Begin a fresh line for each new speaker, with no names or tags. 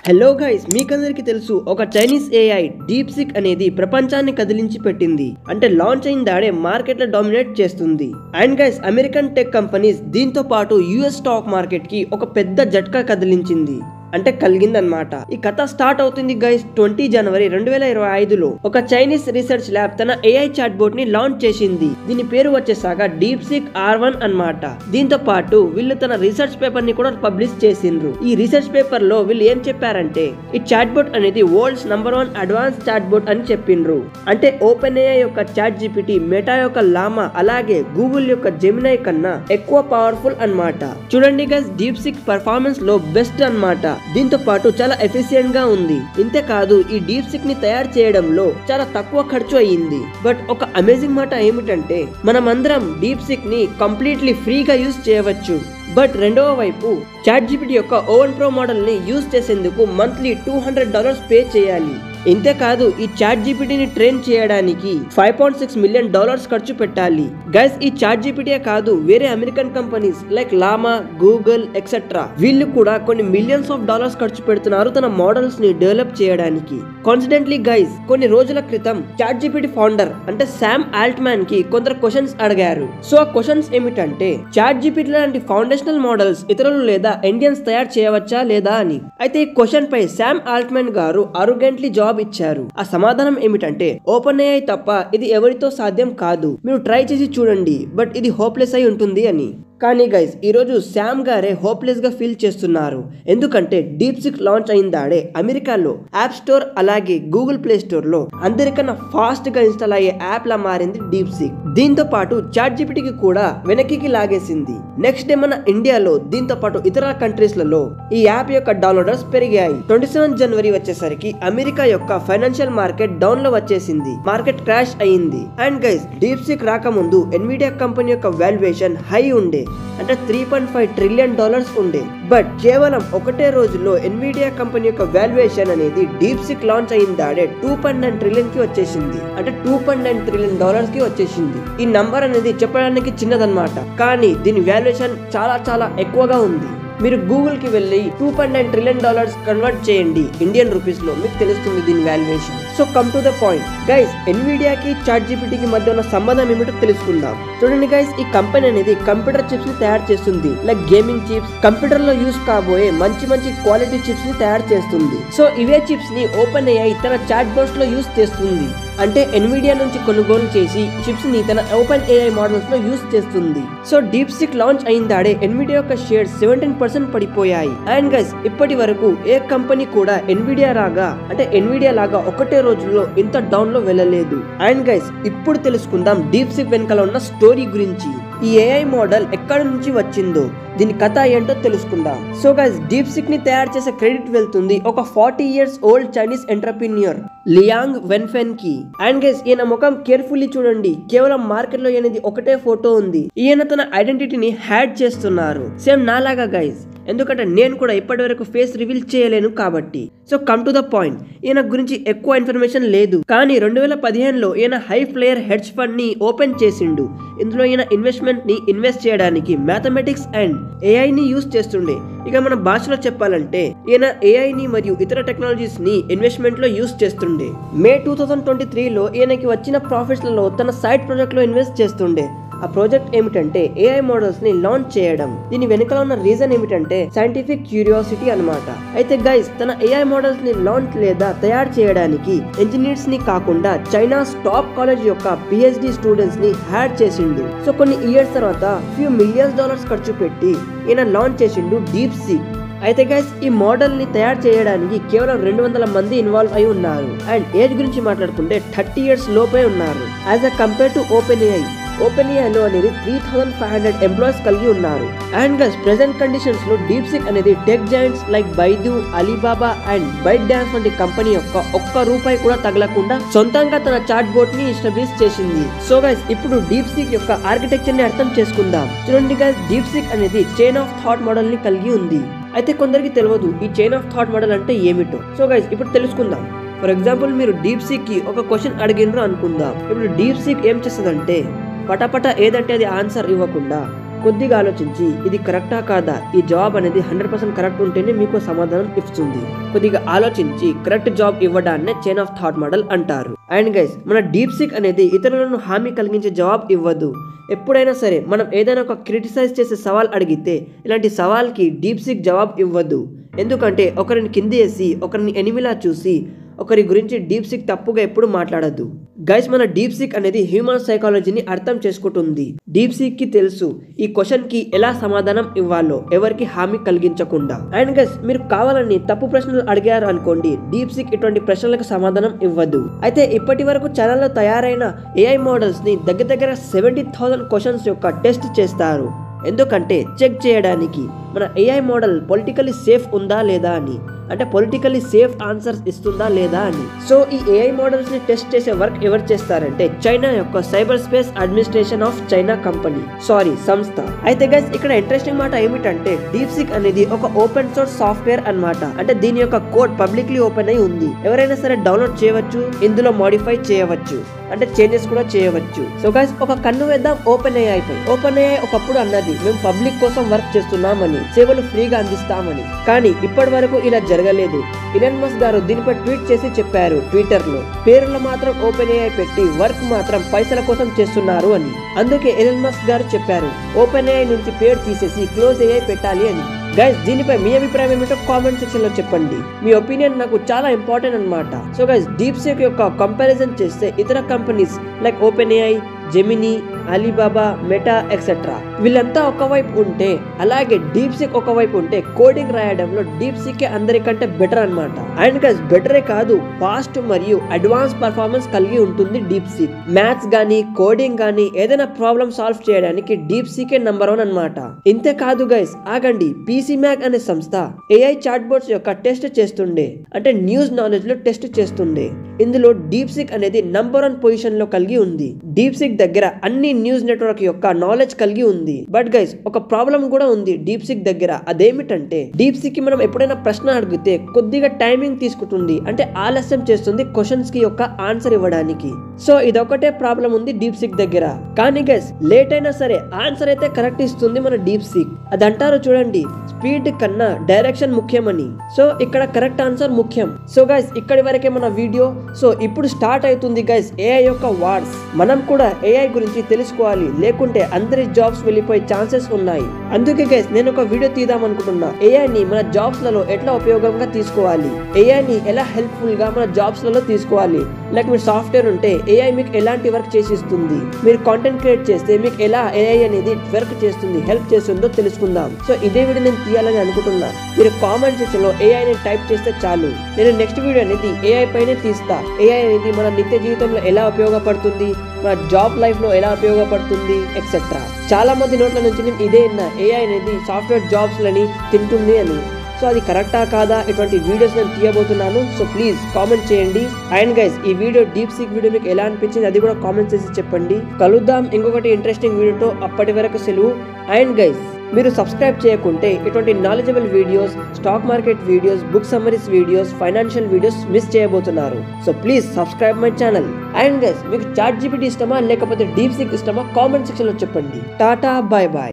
Hello guys, మీకందరికి తెలుసు ఒక Chinese AI DeepSeek అనేది ప్రపంచాన్ని కదిలించి పెట్టింది. అంటే లాంచ్ అయిన దాడే మార్కెట్ లో డామినేట్ చేస్తుంది. And guys, American tech companies దీంతో పాటు యుఎస్ స్టాక్ మార్కెట్ కి ఒక పెద్ద జట్కా కదిలించింది. అంటే కలిగిందనమాట. ఈ కథ స్టార్ట్ అవుతుంది గైస్ 20 జనవరి 2025లో ఒక చైనీస్ రీసెర్చ్ ల్యాబ్ తన ఏఐ చాట్ బోట్ ని లాంచ్ చేసింది. దీని పేరు వచ్చేసాగా డీప్సీక్ R1 అన్నమాట. దీంతో పాటు వీళ్ళు తన రీసెర్చ్ పేపర్ ని కూడా పబ్లిష్ చేసిండ్రు. ఈ రీసెర్చ్ పేపర్ లో వీళ్ళు ఏం చెప్పారంటే ఈ చాట్ బోట్ అనేది వరల్డ్స్ #1 అడ్వాన్స్ చాట్ బోట్ అని చెప్పిండ్రు. అంటే ఓపెన్ ఏఐ యొక్క చాట్ జీపీటీ, మెటా యొక్క లామా, అలాగే గూగుల్ యొక్క జెమినై కన్నా ఎక్కువ పవర్ఫుల్ అన్నమాట. చూడండి గైస్, డీప్సీక్ పర్ఫార్మెన్స్ లో బెస్ట్ అన్నమాట. దీంతో పాటు చాలా ఎఫిషియెంట్ గా ఉంది. ఇంతేకాదు ఈ డీప్సీక్ ని తయారు చేయడంలో చాలా తక్కువ ఖర్చు అయ్యింది. బట్ ఒక అమేజింగ్ మాట ఏమిటంటే మనమందరం డీప్సీక్ ని కంప్లీట్లీ ఫ్రీగా యూజ్ చేయవచ్చు. బట్ రెండవ వైపు చాట్ జీపీటీ యొక్క ఓవెన్ ప్రో మోడల్ ని యూజ్ చేసేందుకు మంత్లీ $200 పే చేయాలి. ఇంతేకాదు ఈ చాట్ జీపీటీని ట్రైన్ చేయడానికి $5.6 మిలియన్ ఖర్చు పెట్టాలి. గైస్, ఈ చాట్ జీపీటీ కాదు, వేరే American companies like Llama, Google etcetera వీళ్ళు కూడా కొన్ని మిలియన్స్ ఆఫ్ డాలర్స్ ఖర్చు పెడుతున్నారు తన మోడల్స్ ని డెవలప్ చేయడానికి. కాన్సిడెంట్లీ గైస్, కొన్ని రోజుల క్రితం చాట్ జీపీటీ ఫౌండర్ అంటే శామ్ ఆల్ట్మాన్ కి కొందరు క్వశ్చన్స్ అడిగారు. సో ఆ క్వశ్చన్స్ ఏమిటంటే చాట్ జీపీటీ లాంటి ఫౌండేషనల్ మోడల్స్ ఇతరులు లేదా ఇండియన్స్ తయారు చేయవచ్చా లేదా అని. అయితే ఈ క్వశ్చన్ పై శామ్ ఆల్ట్మాన్ గారు అరుగెంట్లీ జవాబు ఇచ్చారు. ఆ సమాధానం ఏమిటంటే ఓపెన్ ఏఐ తప్ప ఇది ఎవరితో సాధ్యం కాదు, మీరు ట్రై చేసి చూడండి, బట్ ఇది హోప్లెస్ అయి ఉంటుంది అని. కానీ గైస్, ఈరోజు శామ్ గారే హోప్లెస్ గా ఫీల్ చేస్తున్నారు. ఎందుకంటే డీప్సీక్ లాంచ్ అయిందాడే అమెరికాలో యాప్ స్టోర్ అలాగే గూగుల్ ప్లే స్టోర్ లో అందరికన్నా ఫాస్ట్ గా ఇన్స్టాల్ అయ్యే యాప్ లా మారింది డీప్సీక్. దీంతో పాటు చాట్ జీపీటీకి కూడా వెనక్కి లాగేసింది. నెక్స్ట్ డే మన ఇండియాలో దీంతో పాటు ఇతర కంట్రీస్ లలో ఈ యాప్ యొక్క డౌన్లోడర్స్ పెరిగాయి. 27 జనవరి వచ్చేసరికి అమెరికా యొక్క ఫైనాన్షియల్ మార్కెట్ డౌన్ లో వచ్చేసింది. మార్కెట్ క్రాష్ అయింది. అండ్ గైస్, డీప్సీక్ రాకముందు ఎన్విడియా కంపెనీ యొక్క వాల్యుయేషన్ హై ఉండే, అంటే $3.5 ట్రిలియన్ ఉండే. బట్ కేవలం ఒకటే రోజులో ఎన్విడియా కంపెనీ యొక్క వాల్యుయేషన్ అనేది డీప్సీక్ లాంచ్ అయిందాడే $2.9 ట్రిలియన్ కి వచ్చేసింది. అంటే $2.9 ట్రిలియన్ కి వచ్చేసింది. ఈ నంబర్ అనేది చెప్పడానికి చిన్నదన్నమాట, కానీ దీని వాల్యుయేషన్ చాలా చాలా ఎక్కువగా ఉంది. మీరు గూగుల్ కి వెళ్ళి $2.9 ట్రిలియన్ కన్వర్ట్ చేయండి ఇండియన్ రూపీస్ లో, మీకు తెలుస్తుంది దీని valuation. So come to the point guys, Nvidia కి చాట్ జీపీటీకి మధ్య ఉన్న సంబంధం ఏమిటో తెలుసుకుందాం. చూడండి గైస్, ఈ కంపెనీ అనేది కంప్యూటర్ చిప్స్ ని తయారు చేస్తుంది. లైక్ గేమింగ్ చిప్స్, కంప్యూటర్ లో యూస్ కాబోయే మంచి మంచి క్వాలిటీ చిప్స్ ని తయారు చేస్తుంది. సో ఇవే చిప్స్ ని ఓపెన్ ఏఐ తన చాట్ బాట్స్ లో యూస్ చేస్తుంది. అంటే ఎన్విడియా నుంచి కొనుగోలు చేసి చిప్స్ ని తన ఓపెన్ ఏఐ మోడల్స్ లో యూస్ చేస్తుంది. సో డీప్సీక్ లాంచ్ అయిందాడే ఎన్విడియా యొక్క షేర్స్ 17% పడిపోయాయి. అండ్ గైస్, ఇప్పటి వరకు ఏ కంపెనీ కూడా ఎన్విడియా లాగా ఒకటే రోజులో ఇంత డౌన్ లో వెళ్ళలేదు. అండ్ గైస్, ఇప్పుడు తెలుసుకుందాం డీప్సీక్ వెనకాల ఉన్న స్టోరీ గురించి. ఈ ఏఐ మోడల్ ఎక్కడి నుంచి వచ్చిందో, దీని కథ ఏంటో తెలుసుకుందాం. సో గైస్, డీప్సీక్ ని తయారు చేసే క్రెడిట్ వెళ్తుంది ఒక 40 years old Chinese entrepreneur Liang Wenfeng కి. అండ్ గైస్, ఈయన ముఖం కేర్ఫుల్లీ చూడండి. కేవలం మార్కెట్ లో ఈయనది ఒకటే ఫోటో ఉంది. ఈయన తన ఐడెంటిటీని హ్యాడ్ చేస్తున్నారు, సేమ్ నాలాగా గైస్. ఎందుకంటే నేను కూడా ఇప్పటి వరకు ఫేస్ రివీల్ చేయలేను కాబట్టి. So come to the point, ఈయన గురించి ఎక్కువ ఇన్ఫర్మేషన్ లేదు. కానీ 2015లో ఈయన హై ఫ్లేయర్ హెడ్జ్ ఫండ్ ని ఓపెన్ చేసిండు. ఇందులో ఈయన ఇన్వెస్ట్మెంట్ ని ఇన్వెస్ట్ చేయడానికి మ్యాథమెటిక్స్ అండ్ ఏఐ ని యూస్ చేస్తుండే. ఇక మన భాషలో చెప్పాలంటే ఈయన ఏఐ ని మరియు ఇతర టెక్నాలజీస్ ని ఇన్వెస్ట్మెంట్ లో యూస్ చేస్తుండే. మే 2023లో ఈయనకి వచ్చిన ప్రాఫిట్స్ లలో తన సైడ్ ప్రాజెక్ట్ లో ఇన్వెస్ట్ చేస్తుండే. ఆ ప్రాజెక్ట్ ఏమిటంటే ఏఐ మోడల్స్ ని లాంచ్ చేయడం. దీని వెనకాల ఉన్న రీజన్ ఏమిటంటే సైంటిఫిక్ క్యూరియాసిటీ అన్నమాట. అయితే గైస్, తన ఏఐ మోడల్స్ ని లాంచ్ లేదా తయారు చేయడానికి ఇంజనీర్స్ ని కాకుండా చైనాస్ టాప్ కాలేజ్ యొక్క PhD స్టూడెంట్స్ ని హ్యాడ్ చేసిండు. సో కొన్ని ఇయర్స్ తర్వాత ఫ్యూ $మిలియన్స్ ఖర్చు పెట్టి ఈయన లాంచ్ చేసిండు డీప్సీక్. అయితే గైస్, ఈ మోడల్ ని తయారు చేయడానికి కేవలం 200 మంది ఇన్వాల్వ్ అయి ఉన్నారు. అండ్ ఏజ్ గురించి మాట్లాడుకుంటే 30 years లోపే ఉన్నారు. As a compare to open ఏఐలో అనేది 3500 ఎంప్లాయీస్ కలిగి ఉన్నారు. అండ్ గైస్, ప్రెసెంట్ కండిషన్స్ లో డీప్సీక్ అనేది tech giants like Baidu, Alibaba and ByteDance వంటి కంపెనీ యొక్క $1 కూడా తగలకుండా సొంతంగా తన చాట్ బోట్ ని ఎస్టాబ్లిష్ చేసింది. సో గైస్, ఇప్పుడు డీప్సీక్ యొక్క ఆర్కిటెక్చర్ ని అర్థం చేసుకుందాం. చూడండి గైస్, డీప్సీక్ అనేది చైన్ ఆఫ్ థాట్ మోడల్ ని కలిగి ఉంది. అయితే కొందరికి తెలియదు ఈ చైన్ ఆఫ్ థాట్ మోడల్ అంటే ఏమిటో. సో గైస్, ఇప్పుడు తెలుసుకుందాం. ఫర్ ఎగ్జాంపుల్, మీరు డీప్సీక్ కి ఒక క్వశ్చన్ అడిగినరు అనుకుందాం. ఇప్పుడు డీప్సీక్ ఏం చేస్తుందంటే పటపట ఏదంటే అది ఆన్సర్ ఇవ్వకుండా కొద్దిగా ఆలోచించి ఇది కరెక్టా కాదా, ఈ జాబ్ అనేది 100% కరెక్ట్ ఉంటేనే మీకు సమాధానం ఇస్తుంది. కొద్దిగా ఆలోచించి కరెక్ట్ జాబ్ ఇవ్వడాన్నే చైన్ ఆఫ్ థాట్ మోడల్ అంటారు. అండ్ గైస్, మన డీప్ సీక్ అనేది ఇతరులను హామీ కలిగించే జవాబు ఇవ్వదు. ఎప్పుడైనా సరే మనం ఏదైనా ఒక క్రిటిసైజ్ చేసే సవాల్ అడిగితే ఇలాంటి సవాల్కి డీప్ సీక్ జవాబు ఇవ్వదు. ఎందుకంటే ఒకరిని కిందేసి ఒకరిని ఎనిమిలా చూసి ఒకరి గురించి డీప్ సీక్ తప్పుగా ఎప్పుడు మాట్లాడద్దు. గైస్, మన డీప్ సీక్ అనేది హ్యూమన్ సైకాలజీని అర్థం చేసుకుంటుంది. డీప్ సీక్ కి తెలుసు ఈ క్వశ్చన్ కి ఎలా సమాధానం ఇవ్వాలో, ఎవరికి హామీ కలిగించకుండా. అండ్ గైస్, మీరు కావాలని తప్పు ప్రశ్నలు అడిగారు అనుకోండి, డీప్ సీక్ ఇటువంటి ప్రశ్నలకు సమాధానం ఇవ్వదు. అయితే ఇప్పటి వరకు ఛానల్లో తయారైన ఏఐ మోడల్స్ ని దగ్గర 70,000 క్వశ్చన్స్ యొక్క టెస్ట్ చేస్తారు. ఎందుకంటే చెక్ చేయడానికి మన ఏఐ మోడల్ పొలిటికల్లీ సేఫ్ ఉందా లేదా అని, అంటే పొలిటికల్లీ సేఫ్ ఆన్సర్స్ ఇస్తుందా లేదా అని. సో ఈ ఏఐ మోడల్స్ ని టెస్ట్ చేసే వర్క్ ఎవరు చేస్తారంటే చైనా యొక్క cyber space administration of China company, సంస్థ. అయితే గైస్, ఇక్కడ ఇంట్రెస్టింగ్ మాట ఏమిటంటే డీప్ సీక్ అనేది ఒక ఓపెన్ సోర్స్ సాఫ్ట్వేర్ అన్నమాట. అంటే దీని యొక్క కోడ్ పబ్లిక్లీ ఓపెన్ అయి ఉంది. ఎవరైనా సరే డౌన్లోడ్ చేయవచ్చు, ఇందులో మోడిఫై చేయవచ్చు, అంటే చేంజెస్ కూడా చేయవచ్చు. సో గైస్, ఒక కన్ను వేద్దాం ఓపెన్ ఏఐపై. ఓపెన్ ఏఐ ఒకప్పుడు అన్నది మేము పబ్లిక్ కోసం వర్క్ చేస్తున్నామని, సేవలు ఫ్రీగా అందిస్తామని. కానీ ఇప్పటి వరకు ఇలా జరగలేదు. ఇలాన్ మస్క్ గారు దీనిపై ట్వీట్ చేసి చెప్పారు ట్విట్టర్ లో, పేర్లు మాత్రం ఓపెన్ ఏఐ పెట్టి వర్క్ మాత్రం పైసల కోసం చేస్తున్నారు అని. అందుకే ఇలాన్ మస్క్ గారు చెప్పారు ఓపెన్ ఏఐ నుంచి పేరు తీసేసి క్లోజ్ ఏఐ పెట్టాలి అని. గైస్, దీనిపై మీ అభిప్రాయం ఏమిటో కామెంట్ సెక్షన్ లో చెప్పండి. మీ ఒపీనియన్ నాకు చాలా ఇంపార్టెంట్ అన్నమాట. సో గైస్, డీప్ సీక్ యొక్క కంపారిజన్ చేస్తే ఇతర companies like open AI, Gemini, Alibaba, meta etcetera వీళ్ళంతా ఒకవైపు ఉంటే, అలాగే డీప్ సీక్ ఒకవైపు ఉంటే కోడింగ్ రాయడంలో డీప్ సీక్ అందరికంటే బెటర్ అన్నమాట. అండ్ గైస్, బెటరే కాదు, ఫాస్ట్ మరియు అడ్వాన్స్ పర్ఫార్మెన్స్ కలిగి ఉంటుంది డీప్ సీక్. మ్యాథ్స్ గానీ కోడింగ్ గానీ ఏదైనా ప్రాబ్లమ్ సాల్వ్ చేయడానికి డీప్ సీకే నంబర్ 1 అన్నమాట. ఇంతే కాదు గైస్, ఆగండి, పీసీ మ్యాగ్ అనే సంస్థ ఏఐ చాట్ బోట్స్ యొక్క టెస్ట్ చేస్తుండే, అంటే న్యూస్ నాలెడ్జ్ లో టెస్ట్ చేస్తుండే. ఇందులో డీప్ సీక్ అనేది నంబర్ 1 పొజిషన్ లో కలిగి ఉంది. డీప్ సీక్ దగ్గర అన్ని న్యూస్ నెట్వర్క్ యొక్క నాలెడ్జ్ కలిగి ఉంది. బట్ గైస్, ఒక ప్రాబ్లం కూడా ఉంది డీప్ సీక్ దగ్గర. అదేమిటంటే డీప్ సీక్ కి మనం ఎప్పుడైనా ప్రశ్న అడిగితే కొద్దిగా టైమింగ్ తీసుకుంటుంది, అంటే ఆలస్యం చేస్తుంది క్వశ్చన్స్ కి యొక్క ఆన్సర్ ఇవ్వడానికి. సో ఇదొకటే ప్రాబ్లం ఉంది డీప్ సీక్ దగ్గర. కానీ గైస్, లేట్ అయినా సరే ఆన్సర్ అయితే కరెక్ట్ ఇస్తుంది మన డీప్ సీక్. అది అంటారు చూడండి, స్పీడ్ కన్నా డైరెక్షన్ ముఖ్యమని. సో ఇక్కడ కరెక్ట్ ఆన్సర్ ముఖ్యం. సో గైస్, ఇక్కడి వరకే మన వీడియో. సో ఇప్పుడు స్టార్ట్ అవుతుంది గైస్ ఏఐ యొక్క వార్స్. మనం కూడా ఏఐ గురించి తెలుసుకోవాలి, లేకుంటే అందరి జాబ్స్ వెళ్ళిపోయే ఛాన్సెస్ ఉన్నాయి. అందుకే గైస్, నేను ఒక వీడియో తీద్దాం అనుకుంటున్నా. ఏఐ ని మన జాబ్స్ లలో ఎట్లా ఉపయోగంగా తీసుకోవాలి, ఏఐ ని ఎలా హెల్ప్ఫుల్ గా మన జాబ్స్ లలో తీసుకోవాలి. లైక్ మీరు సాఫ్ట్వేర్ ఉంటే ఏఐ మీకు ఎలాంటి వర్క్ చేసి ఇస్తుంది, మీరు కాంటెంట్ క్రియేట్ చేస్తే మీకు ఎలా ఏఐ అనేది వర్క్ చేస్తుంది, హెల్ప్ చేస్తుందో తెలుసుకుందాం. సో ఇదే వీడియో నేను తీయాలని అనుకుంటున్నా. మీరు కామెంట్ సెక్షన్ లో ఏఐ ని టైప్ చేస్తే చాలు, నేను నెక్స్ట్ వీడియో అనేది ఏఐ పైనే తీస్తా. ఏఐ అనేది మన నిత్య జీవితంలో ఎలా ఉపయోగపడుతుంది, మన జాబ్ లైఫ్ లో ఎలా ఉపయోగపడుతుంది ఎక్సెట్రా. చాలా మంది నోట్ల నుంచి నేను ఇదే విన్నా, ఏఐ అనేది సాఫ్ట్వేర్ జాబ్స్ లని తింటుంది అని. సో అది కరెక్టా కాదా, ఇటువంటి వీడియోస్ నేను తీయబోతున్నాను. సో ప్లీజ్ కామెంట్ చేయండి. అండ్ గైస్, ఈ వీడియో డీప్ సీక్ వీడియో మీకు ఎలా అనిపించింది అది కూడా కామెంట్ చేసి చెప్పండి. కలుద్దాం ఇంకొకటి ఇంట్రెస్టింగ్ వీడియోతో. అప్పటి వరకు సెలవు. అండ్ గైస్, మీరు సబ్స్క్రైబ్ చేయకుంటే ఇటువంటి knowledgeable videos, stock market videos, book summaries videos, financial videos miss చేయబోతున్నారు. So please subscribe my channel. And guys, మీకు చాట్ జీపీటీ ఇష్టమా లేకపోతే డీప్ సీక్ ఇష్టమా కామెంట్ సెక్షన్ లో చెప్పండి. Tata, bye bye.